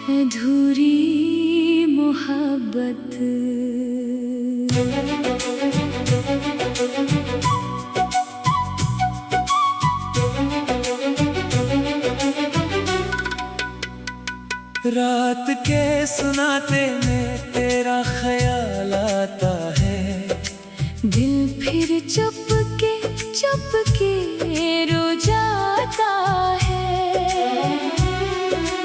अधूरी मोहब्बत रात के सुनाते में तेरा ख्याल आता है। दिल फिर चुपके रो जाता है।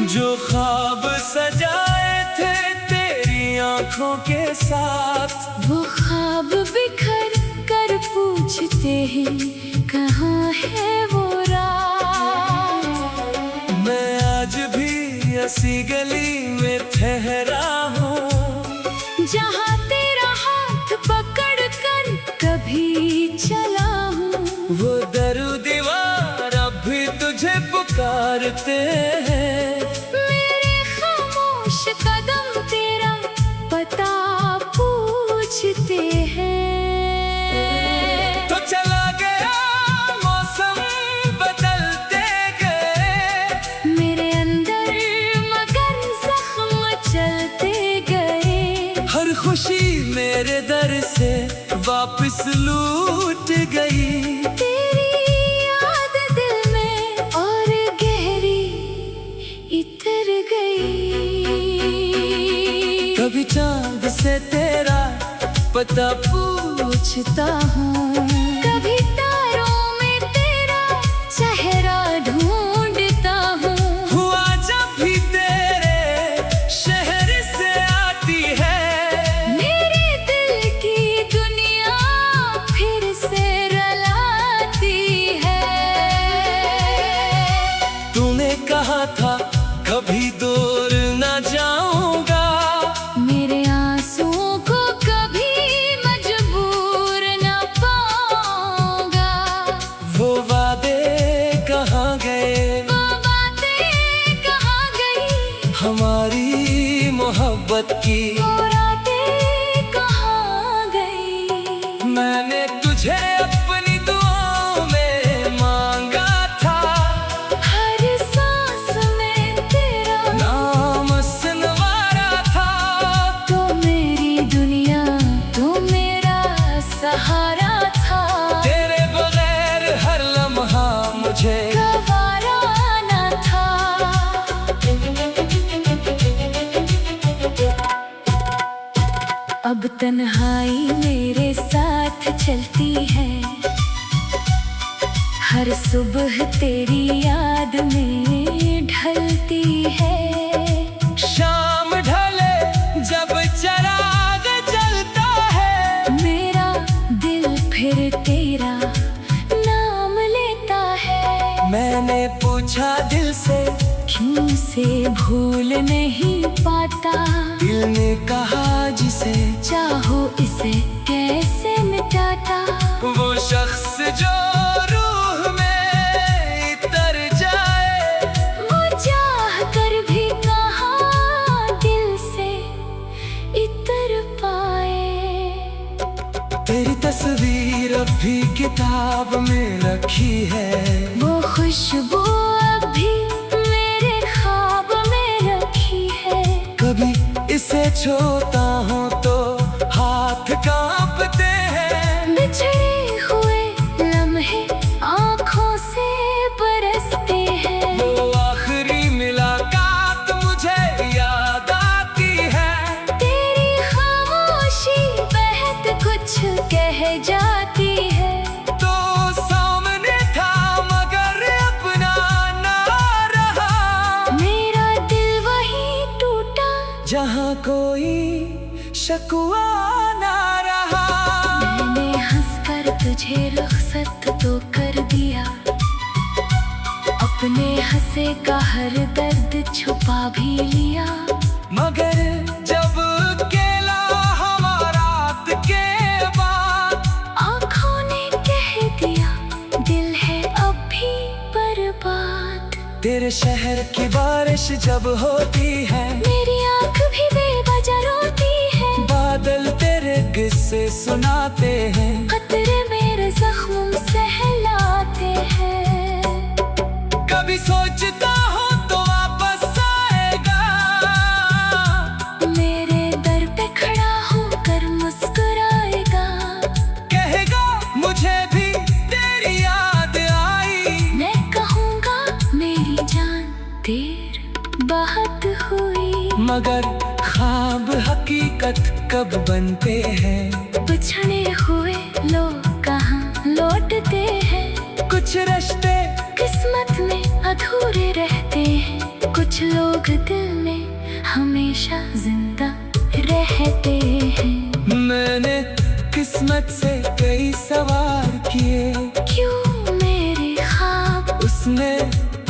जो ख्वाब सजाए थे तेरी आंखों के साथ, वो ख्वाब बिखर कर पूछते हैं कहाँ है वो रात। मैं आज भी ऐसी गली में ठहरा हूँ, जहाँ तेरा हाथ पकड़ कर कभी चला हूँ। वो दर दीवार अब भी तुझे पुकारते हैं। मेरे खामोश कदम तेरा पता पूछते हैं। तो चला गया मौसम बदलते गए, मेरे अंदर मगर जख्म चलते गए। हर खुशी मेरे दर से वापस लूट गई। तेरी याद दिल में और गहरी इतर गई। कभी चांद से तेरा पता पूछता हूँ, कभी तारों में तेरा चेहरा ढूंढता हूँ। हुआ जब भी तेरे शहर से आती है, मेरे दिल की दुनिया फिर से रुलाती है। तूने कहा था कभी दूर न जाऊंगा, मेरे आंसुओं को कभी मजबूर न पाऊंगा। वो वादे कहाँ गए, वो बातें कहाँ गई, हमारी मोहब्बत की वो रातें कहाँ गई। मैंने तुझे अपनी दुआओं में मांगा था, हर सांस में तेरा नाम सुनवारा था। तो मेरी दुनिया, तो मेरा सहारा था। तेरे बगैर हर लम्हा मुझे गवारा न था। अब तन्हाई मेरे साथ चलती है, हर सुबह तेरी याद में ढलती है। शाम ढले जब चराग जलता है, मेरा दिल फिर तेरा नाम लेता है। मैंने पूछा दिल से क्यों से भूल नहीं पाता, दिल ने कहा जिसे चाहो इसे कैसे मिटाता। वो शख्स जो रूह में इतर जाए, वो चाह कर भी कहाँ दिल से इतर पाए। तेरी तस्वीर अब भी किताब में रखी है, वो खुशबू अब भी मेरे ख्वाब में रखी है। कभी इसे छूता हूँ तो हाथ कांपते हैं। बिछड़े हुए लम्हे आँखों से बरसते हैं। वो आखिरी मुलाकात मुझे याद आती है। तेरी खामोशी बहत कुछ कह जाती है। तो सामने था मगर अपना ना रहा, मेरा दिल वही टूटा जहाँ कोई शकवा ना रहा। मैंने हंसकर तुझे रुखसत तो कर दिया, अपने हंसे का हर दर्द छुपा भी लिया। मगर जब अकेला हवा रात के बाद, आँखों ने कह दिया दिल है अब भी बर्बाद। तेरे शहर की बारिश जब होती है, मेरी आँख भी बेवजह रोती है। बादल तेरे किस्से सुनाते हैं। खतरे मेरे जख्म सहलाते हैं। कभी सोचता हूँ तो वापस आएगा, मेरे दर पे खड़ा होकर मुस्कुराएगा। कहेगा मुझे भी तेरी याद आई। मैं कहूँगा मेरी जान देर बहुत हुई। मगर ख्वाब हकीकत कब बनते हैं? बिछड़े हुए लोग कहाँ लौटते हैं? कुछ रिश्ते किस्मत में अधूरे रहते हैं। कुछ लोग दिल में हमेशा जिंदा रहते हैं। मैंने किस्मत से कई सवाल किए, क्यों मेरे ख्वाब उसने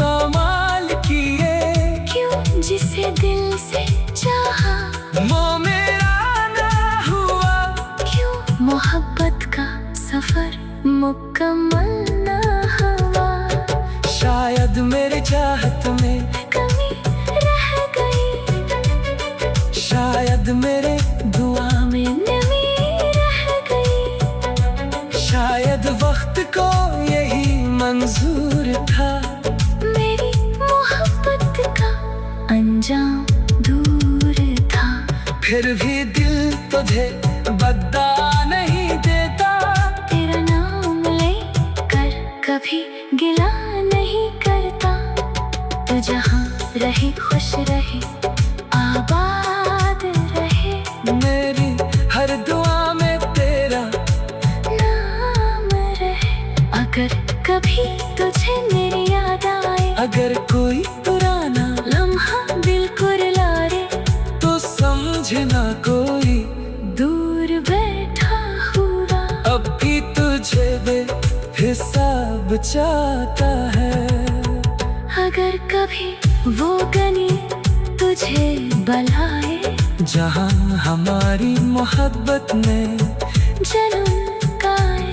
कमाल किए। क्यों जिसे दिल से चाहा वो मेरा ना हुआ। क्यों मोहब्बत का सफर मुकम्मल ना हुआ? शायद मेरी चाहत में कमी रह गई, शायद मेरे दुआ में नमी रह गई। शायद वक्त को यही मंजूर था। मेरी मोहब्बत का अंजाम दूर था। फिर भी दिल तुझे बद्दा नहीं देता। तेरा नाम लेकर कभी गिला नहीं करता। तू जहाँ रहे खुश रहे आबाद रहे। मेरी हर दुआ में तेरा नाम रहे। अगर कभी तुझे मेरी याद आए, अगर कोई पुराना लम्हा दिल को रुला रे, तो समझना कोई दूर बैठा हुआ अब भी तुझे हिसाब चाहता है। अगर कभी वो गनी तुझे बुलाए, जहाँ हमारी मोहब्बत में जन्म गाए।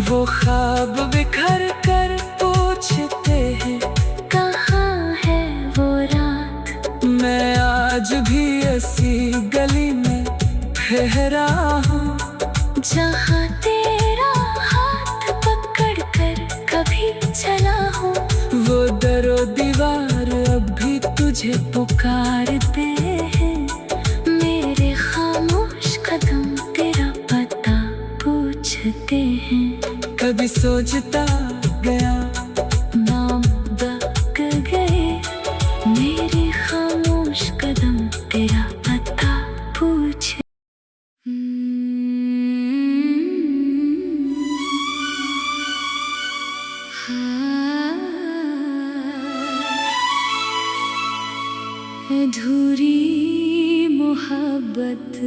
वो ख्वाब बिखर कर पूछते हैं, कहाँ है वो रात? मैं आज भी ऐसी गली में ठहरा हूँ, जहाँ तेरा हाथ पकड़ कर कभी चला हूँ। वो दरो दीवार अब भी तुझे पुकारते हैं। मेरे खामोश कदम तेरा पता पूछते हैं। कभी सोचता गया नाम दक गए, मेरे खामोश कदम तेरा पता पूछ। अधूरी मोहब्बत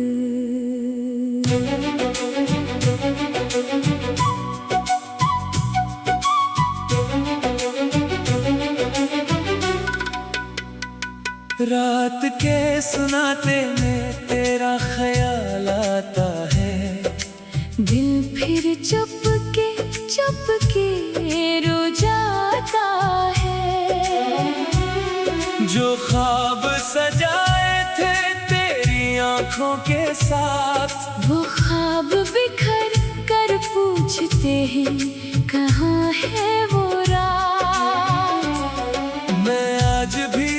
रात के सुनाते में तेरा ख्याल आता है। दिल फिर चुपके रो जाता है। जो ख्वाब सजाए थे तेरी आंखों के साथ, वो ख्वाब बिखर कर पूछते हैं, कहाँ है वो रात? मैं आज भी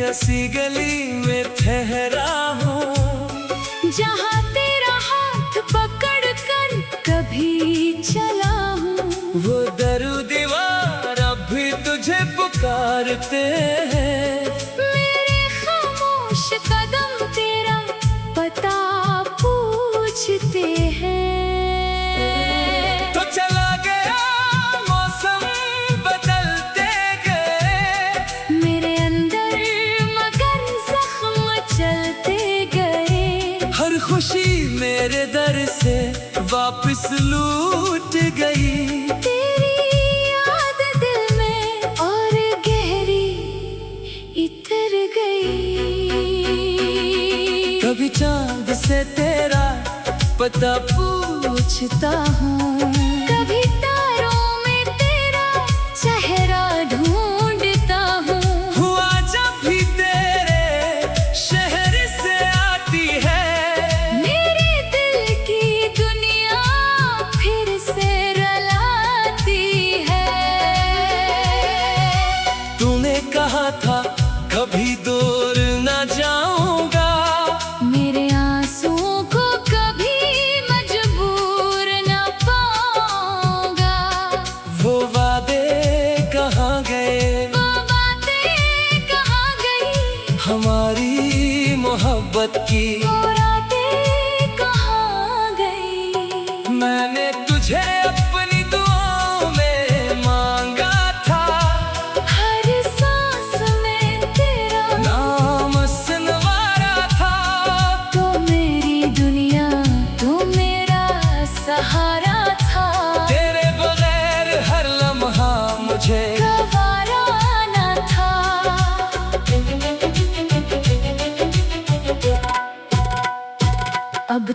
ऐसी गली में ठहरा हूँ, जहाँ तेरा हाथ पकड़ कर कभी चला हूँ। वो दरो दीवार अब भी तुझे पुकारते हैं। मेरे खामोश कदम तेरा पता पूछते हैं। तो चला गया मौसम बदलते गए, मेरे अंदर मगर जख्म चलते गए। हर खुशी मेरे दर से वापस लूट गई। तेरी याद दिल में और गहरी इतर गई। कभी चांद से तेरा पता पूछता हूँ, कभी तारों में तेरा चेहरा ढूंढता हूँ। हुआ जब भी तेरे शहर से आती है, मेरे दिल की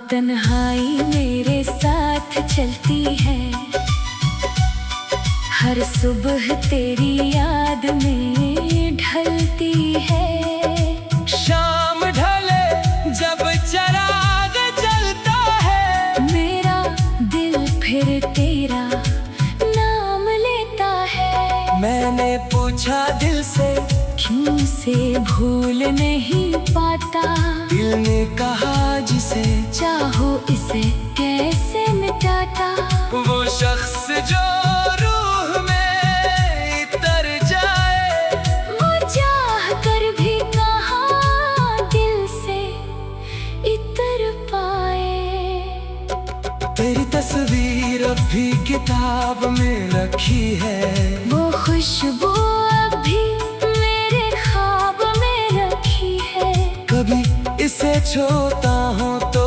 तन्हाई मेरे साथ चलती है, हर सुबह तेरी याद में ढलती है। शाम ढले जब चिराग जलता है, मेरा दिल फिर तेरा नाम लेता है। मैंने पूछा दिल से क्यों से भूल नहीं पाता, दिल ने कहा जिसे चाहो इसे कैसे मिटाता। वो शख्स जो रूह में इतर जाए, वो चाह कर भी कहाँ दिल से इतर पाए। तेरी तस्वीर अब भी किताब में रखी है, वो खुशबू अब भी मेरे ख्वाब में रखी है। कभी इसे छूता हूँ तो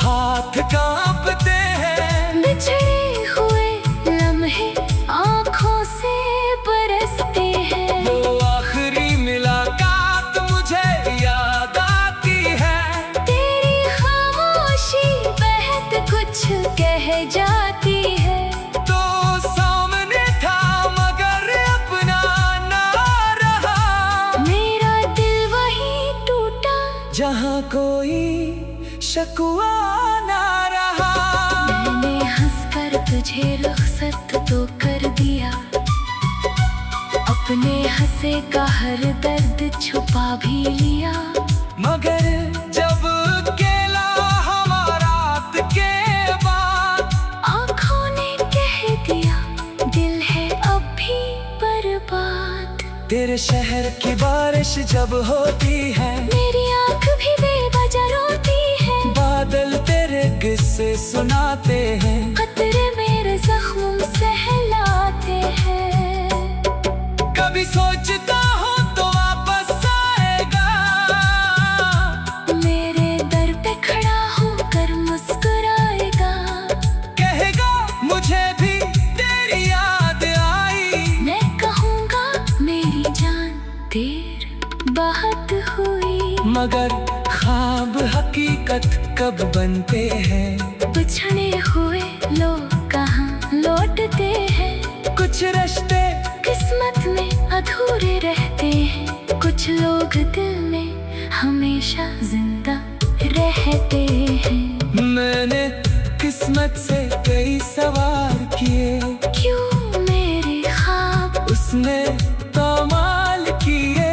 हाथ कांपते हैं। बिछड़े हुए लम्हे आँखों से बरसते हैं। वो आखिरी मुलाकात मुझे याद आती है, तेरी खामोशी बहत कुछ कह जाती है। तो सामने था मगर अपना ना रहा, मेरा दिल वहीं टूटा जहाँ कोई शकवा ना रहा। मैंने हंसकर तुझे रुखसत तो कर दिया, अपने हंसे का हर दर्द छुपा भी लिया। मगर जब अकेला हवा रात के बाद, आँखों ने कह दिया दिल है अब भी बर्बाद। तेरे शहर की बारिश जब होती है, मेरी आँख भी बेवजह रोती है। बादल तेरे किस्से सुनाते हैं, खतरे मेरे जख्म सहलाते हैं। कभी सोचता हूँ तो वापस आएगा, मेरे दर पे खड़ा होकर मुस्कुराएगा। कहेगा मुझे भी तेरी याद आई। मैं कहूँगा मेरी जान देर बहुत हुई। मगर ख्वाब हकीकत कब बनते हैं, बिछड़े हुए लोग कहाँ लौटते हैं। कुछ रिश्ते किस्मत में अधूरे रहते हैं, कुछ लोग दिल में हमेशा जिंदा रहते हैं। मैंने किस्मत से कई सवाल किए, क्यों मेरे ख्वाब उसने कमाल किए।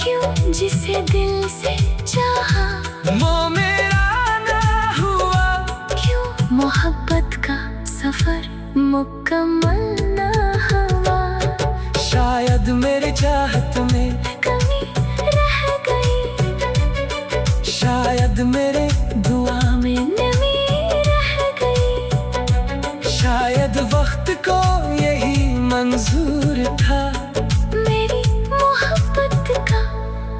क्यों जिसे दिल से चाहा वो मेरा ना हुआ, क्यों मोहब्बत का सफर मुकम्मल ना हुआ। शायद मेरी चाहत में कमी रह गई, शायद मेरे दुआ में नमी रह गई। शायद वक्त को यही मंजूर था, मेरी मोहब्बत का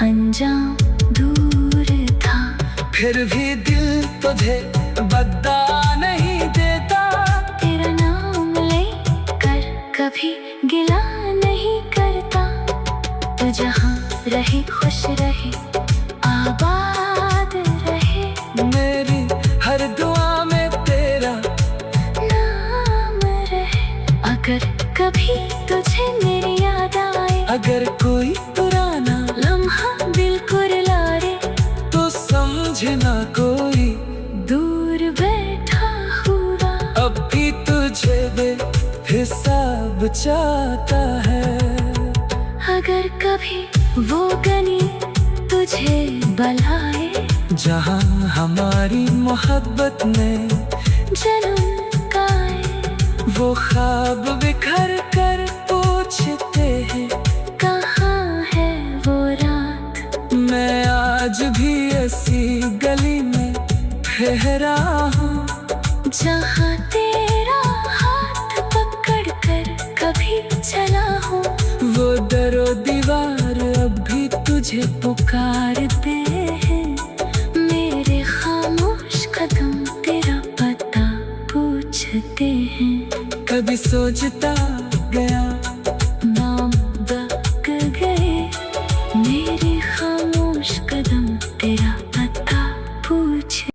अंजाम दूर था। फिर भी दिल तुझे बद्दा नहीं देता। तेरा नाम लेकर कभी गिला नहीं करता। तू जहाँ रहे खुश रहे आबाद रहे, मेरी हर दुआ में तेरा नाम रहे। अगर कभी तुझे मेरी याद आए, अगर कोई पुराना लम्हा दिल को रुलाए, तो समझना कोई दूर बैठा हुआ अब भी तुझे दे हिसाब चाहता है। अगर कभी वो गनी तुझे बुलाए, जहाँ हमारी मोहब्बत ने जन्म गाए। वो ख्वाब बिखर कर पूछते हैं, कहाँ है वो रात। मैं आज भी ऐसी गली में ठहरा हूँ, जहाँ तेरा हाथ पकड़ कर कभी चला हूँ। वो दरो दीवार अब भी तुझे पुकारते हैं। मेरे खामोश कदम तेरा पता पूछते हैं। कभी सोचता गया नाम दक गए, मेरे खामोश कदम तेरा पता पूछे।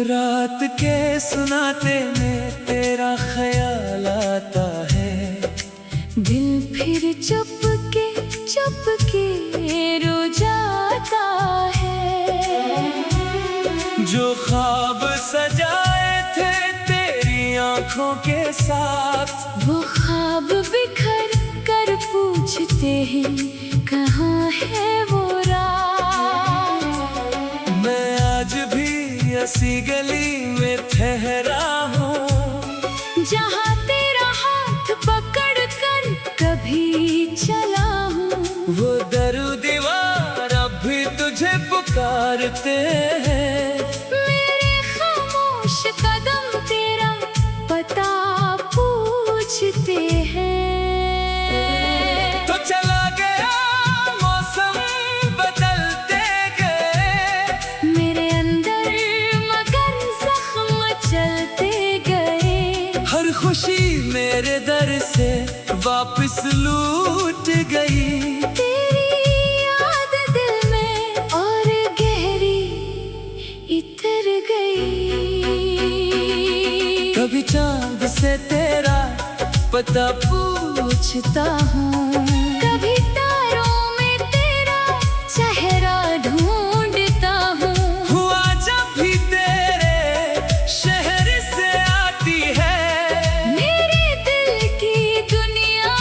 रात के सुनाते में तेरा ख्याल आता है, दिल फिर चुपके रो जाता है। जो ख्वाब सजाए थे तेरी आंखों के साथ, वो ख्वाब बिखर कर पूछते हैं कहाँ है वो रात। मैं आज भी ऐसी गली में ठहरा हूँ, जहाँ तेरा हाथ पकड़ कर कभी चला हूँ। वो दरो दीवार अब भी तुझे पुकारते हैं। मेरे खामोश कदम तेरा पता पूछते हैं। तो चला गया मौसम बदलते गए, मेरे अंदर मगर जख्म चलते गए। हर खुशी मेरे दर से वापस लूट गई। तेरी याद दिल में और गहरी इतर गई। कभी चांद से तेरा पता पूछता हूँ, कभी तारों में तेरा चेहरा ढूंढता हूँ। हुआ जब भी तेरे शहर से आती है, मेरे दिल की दुनिया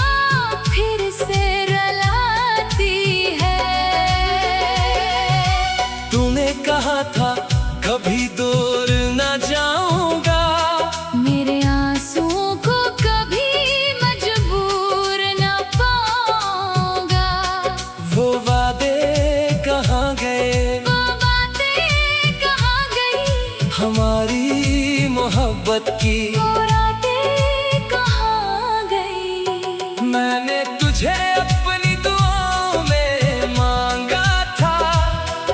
फिर से रुलाती है। तूने कहा था कभी दूर न जाऊंगा, मेरे आंसुओं को कभी मजबूर न पाऊंगा। वो वादे कहाँ गए, वो बातें कहाँ गई, हमारी मोहब्बत की वो रातें कहाँ गई। मैंने तुझे अपनी दुआओं में मांगा था,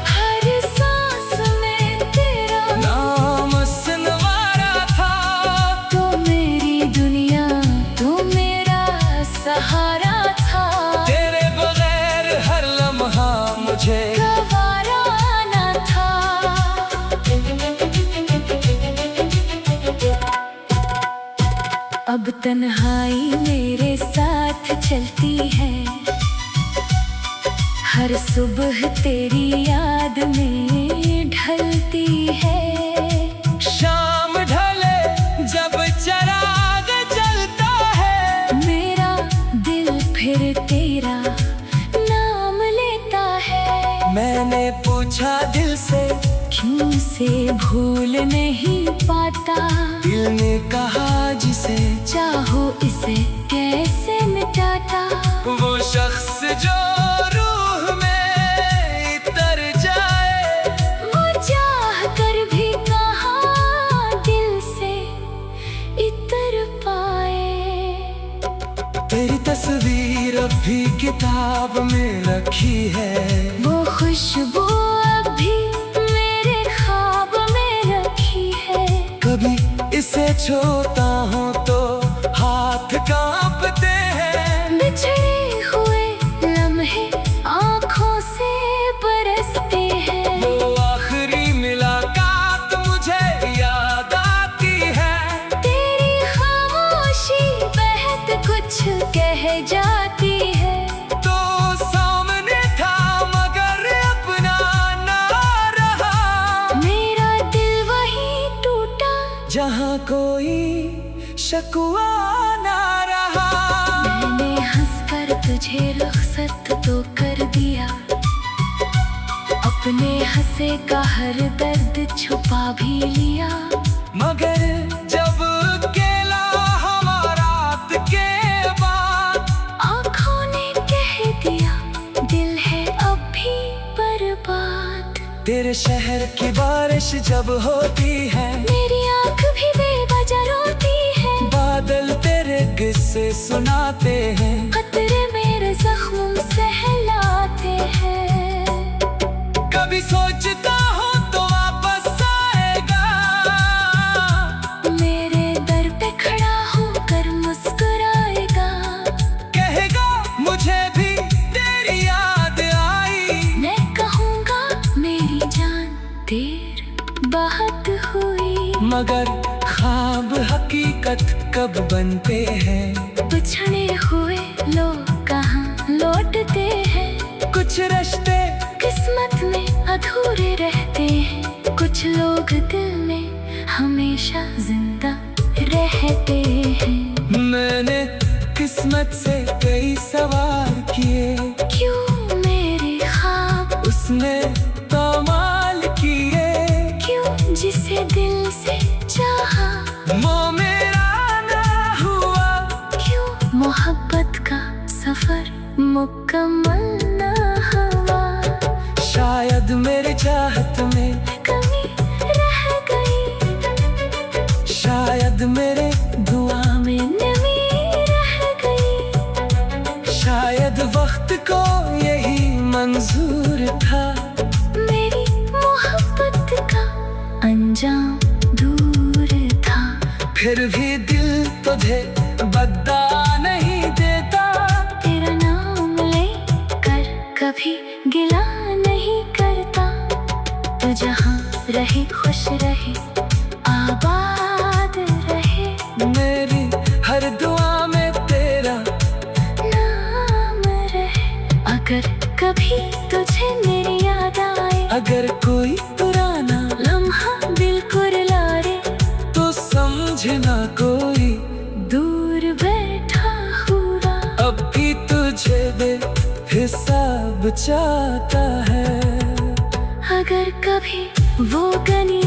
हर सांस में तेरा नाम सुनवारा था। तो मेरी दुनिया, तो मेरा सहारा था। तेरे बगैर हर लम्हा मुझे गवारा न था। अब तन्हाई मेरे साथ चलती है, हर सुबह तेरी याद में ढलती है। शाम ढले जब चराग जलता है, मेरा दिल फिर तेरा नाम लेता है। मैंने पूछा दिल से क्यों से भूल नहीं पाता, दिल ने कहा जिसे चाहो इसे कैसे मिटाता। वो शख्स जो रूह में इतर जाए, वो चाह कर भी कहाँ दिल से इतर पाए। तेरी तस्वीर अब भी किताब में रखी है, वो खुशबू अब भी मेरे ख्वाब में रखी है। कभी इसे छूता हूँ तो हाथ कांपते हैं। बिछड़े हुए लम्हे आँखों से बरसते हैं। वो आखिरी मुलाकात मुझे याद आती है, तेरी खामोशी बहत कुछ कह जाती है। तो सामने था मगर अपना ना रहा, मेरा दिल वही टूटा जहाँ कोई शकवा ना रहा। मैंने हंसकर तुझे रुखसत तो कर दिया, अपने हंसे का हर दर्द छुपा भी लिया। मगर जब अकेला हवा रात के बाद, आँखों ने कह दिया दिल है अब भी बर्बाद। तेरे शहर की बारिश जब होती है, मेरी आँख भी बेवजह रोती है। बादल तेरे किस्से सुनाते हैं, खतरे मेरे जख्म सहलाते हैं। कभी सोचता हूँ तो वापस आएगा, मेरे दर पे खड़ा होकर मुस्कुरा मगर ख्वाब हकीकत कब बनते हैं? बिछड़े हुए लोग कहाँ लौटते हैं? कुछ रिश्ते किस्मत में अधूरे रहते हैं, कुछ लोग दिल में हमेशा जिंदा रहते हैं। मैंने किस्मत से कई सवाल किए, क्यों मेरे ख्वाब उसने कमाल किए। क्यों जिसे दिल से चाहा वो मेरा ना हुआ, क्यों मोहब्बत का सफर मुकम्मल ना हुआ? शायद मेरे चाहत में कमी रह गई, शायद मेरे दुआ में नमी रह गई। शायद वक्त को यही मंजूर था, मेरी मोहब्बत का अंजाम दूर था। फिर भी दिल तुझे बदला नहीं देता। तेरा नाम लेकर कभी गिला नहीं करता। तू जहाँ रहे खुश रहे, आबाद रहे। मेरी हर दुआ में तेरा नाम रहे। अगर कभी तुझे मेरी याद आए, अगर कोई पुराना लम्हा दिल को रुलाए, तो समझना कोई दूर बैठा हुआ अब भी तुझे दे हिसाब चाहता है। अगर कभी वो गनी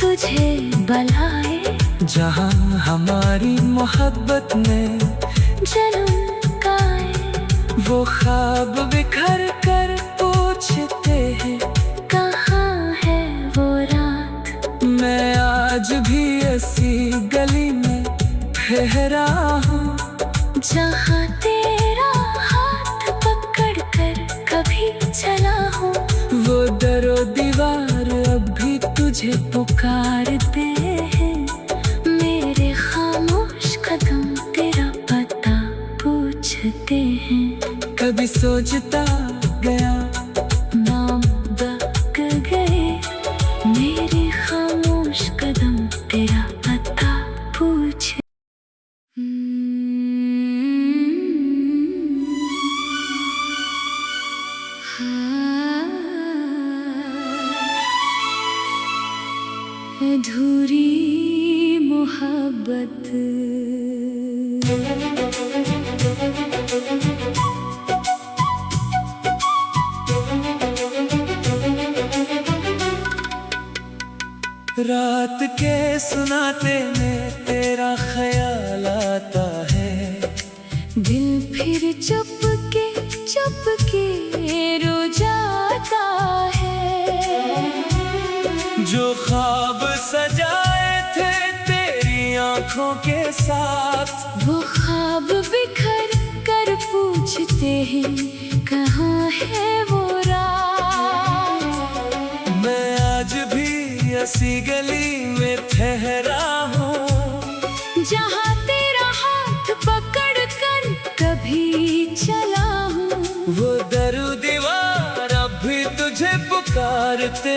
तुझे बुलाए, जहाँ हमारी मोहब्बत में जन्म गाए। वो ख्वाब बिखर कर पूछते हैं, कहाँ है वो रात? मैं आज भी ऐसी गली में ठहरा हूँ, जहाँ तेरा हाथ पकड़ कर कभी चला हूँ। वो दरो दीवार अब भी तुझे पुकारते हैं। मेरे खामोश कदम तेरा पता पूछते हैं। कभी सोचता गया नाम दग गए, मेरे खामोश कदम तेरा पता पूछ। अधूरी मोहब्बत। रात के सुनाते में तेरा ख्याल आता है। दिल फिर चुपके रो जाता है। जो ख्वाब सजाए थे तेरी आंखों के साथ, वो ख्वाब बिखर कर पूछते हैं, कहाँ है वो रात? मैं आज भी ऐसी गली में ठहरा हूँ, जहाँ तेरा हाथ पकड़ कर कभी चला हूँ। वो दरो दीवार अब भी तुझे पुकारते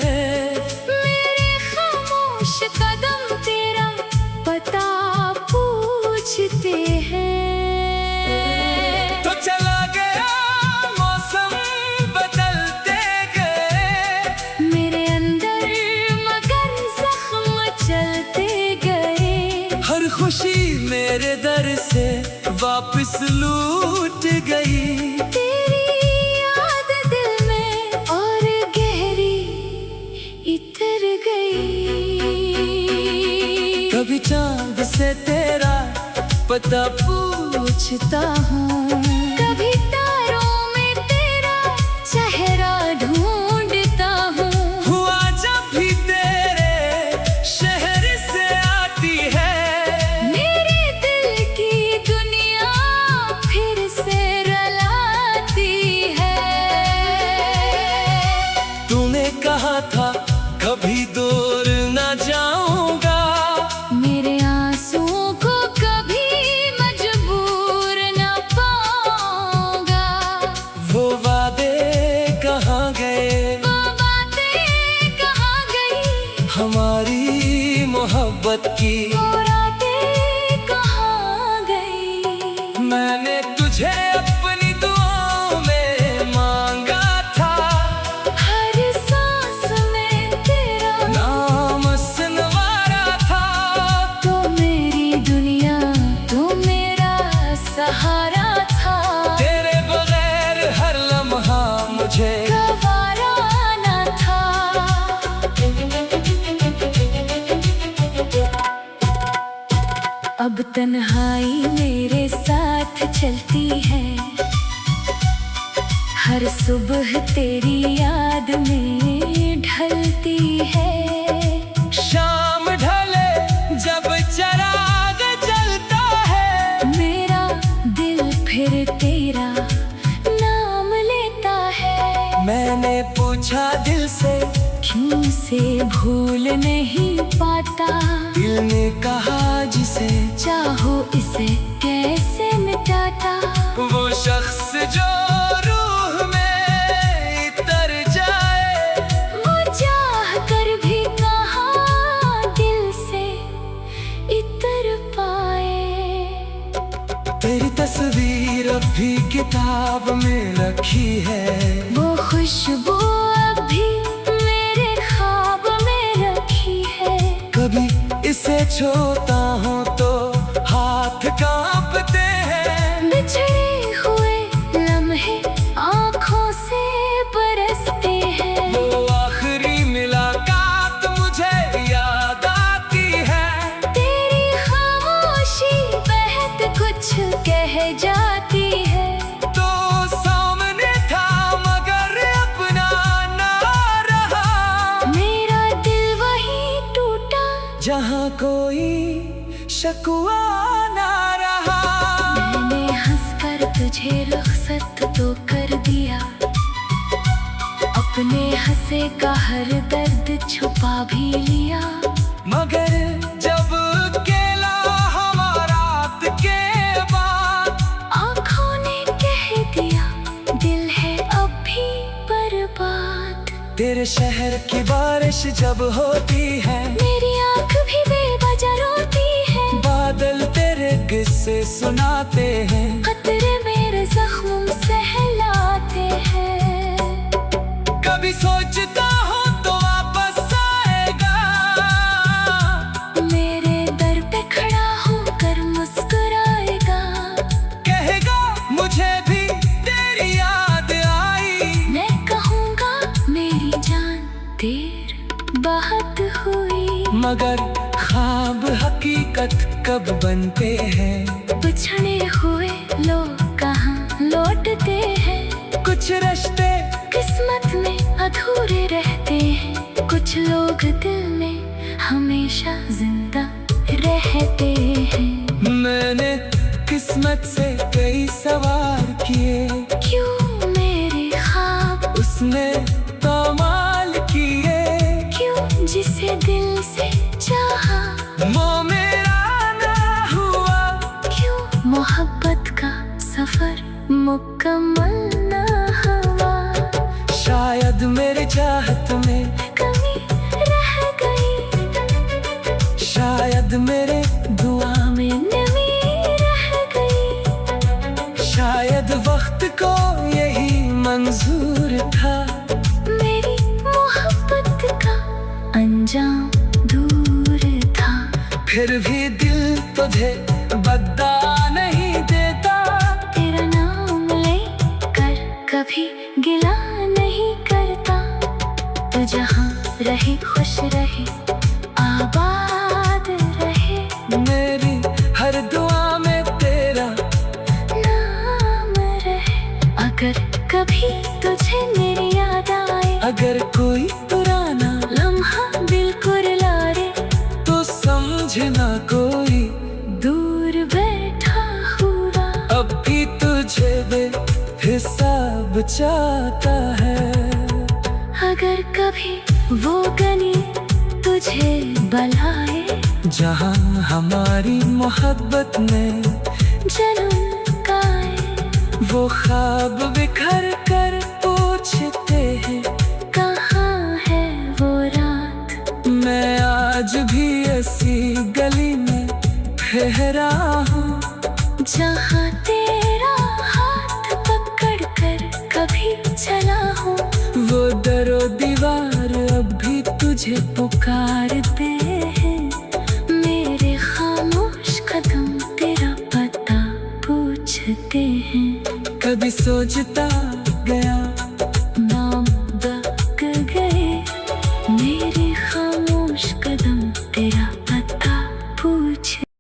हैं। मेरे खामोश कदम तेरा पता पूछते हैं। तो चला गया मौसम बदलते गए, मेरे अंदर मगर जख्म चलते गए। हर खुशी मेरे दर से वापस लूट गई। तेरी याद दिल में और गहरी इतर गई। कभी चांद से तेरा पता पूछता हूँ, कभी तारों में तेरा चेहरा ढूंढता हूँ। हुआ जब भी तेरे शहर से आती है, मेरे दिल की दुनिया फिर से रुलाती है। तूने कहा था कभी दूर न जाऊंगा, मेरे आंसुओं को कभी मजबूर न मोहब्बत की। वो रातें कहाँ गई? मैंने तुझे अपनी दुआओं में मांगा था, हर सांस में तेरा नाम सुनवारा था। तो मेरी दुनिया, तो मेरा सहारा था। तेरे बगैर हर लम्हा मुझे गवारा ना था। अब तन्हाई मेरे साथ चलती है, हर सुबह तेरी याद में ढलती है। शाम ढले जब चराग जलता है, मेरा दिल फिर तेरा नाम लेता है। मैंने पूछा दिल से, क्यों से भूल नहीं पाता? दिल ने कहा जिसे चाहो इसे कैसे मिटाता? वो शख्स जो रूह में इतर जाए, वो चाह कर भी कहाँ दिल से इतर पाए। तेरी तस्वीर अब भी किताब में रखी है, वो खुशबू अब भी मेरे ख्वाब में रखी है। कभी इसे छूता हूँ तो हाथ कांपते हैं। बिछड़े हुए लम्हे आँखों से बरसते हैं। वो आखिरी मुलाकात मुझे याद आती है, तेरी खामोशी बहत कुछ कह जाती है। तो सामने था मगर अपना ना रहा। मेरा दिल वही टूटा जहाँ कोई शकवा ना रहा। मैंने हंसकर तुझे रुखसत तो कर दिया, अपने हंसे का हर दर्द छुपा भी लिया। मगर जब अकेला हवा रात के बाद, आँखों ने कह दिया दिल है अब भी बर्बाद। तेरे शहर की बारिश जब होती है, मेरी आँख भी बेवजह रोती है। बादल तेरे किस्से सुनाते हैं, कतरे मेरे जख्म सहलाते हैं। कभी सोचता हूँ तो वापस आएगा, मेरे दर पे खड़ा होकर मुस्कुराएगा। कहेगा मुझे भी तेरी याद आई। मैं कहूँगा मेरी जान देर बहुत हुई। मगर ख्वाब हकीकत कब बनते हैं, बिछड़े हुए लोग कहाँ लौटते हैं। कुछ रिश्ते किस्मत में अधूरे रहते हैं, कुछ लोग दिल में हमेशा जिंदा रहते हैं। मैंने किस्मत से कई सवार किए, क्यों मेरे ख्वाब उसने कमाल किए। क्यों जिसे दिल से चाहा वो मेरा ना हुआ, क्यों मोहब्बत का सफर मुकम्मल ना हुआ। शायद मेरे चाहत में कमी रह गई, शायद मेरे दुआ में नमी रह गई। शायद वक्त को यही मंजूर था, मेरी मोहब्बत का अंजाम दूर था। फिर भी दिल तुझे बद्दा नहीं देता। तेरा नाम लेकर कभी गिला नहीं करता। तू जहाँ रहे खुश रहे आबाद रहे। मेरी हर दुआ में तेरा नाम रहे। अगर कभी तुझे मेरी याद आए, अगर कोई पुराना लम्हा दिल को रुला रे, तो समझना कोई दूर बैठा हुआ अब भी तुझे बेहिसाब चाहता है। अगर कभी वो गनी तुझे बुलाए, जहाँ हमारी मोहब्बत में जन्म का आए। वो ख्वाब बिखर कर पूछते हैं, कहाँ है वो रात। मैं आज आज भी ऐसी गली में ठहरा हूँ, जहाँ तेरा हाथ पकड़ कर कभी चला हूँ। वो दरो दीवार अब भी तुझे पुकारते हैं। मेरे खामोश कदम तेरा पता पूछते हैं। कभी सोचता गया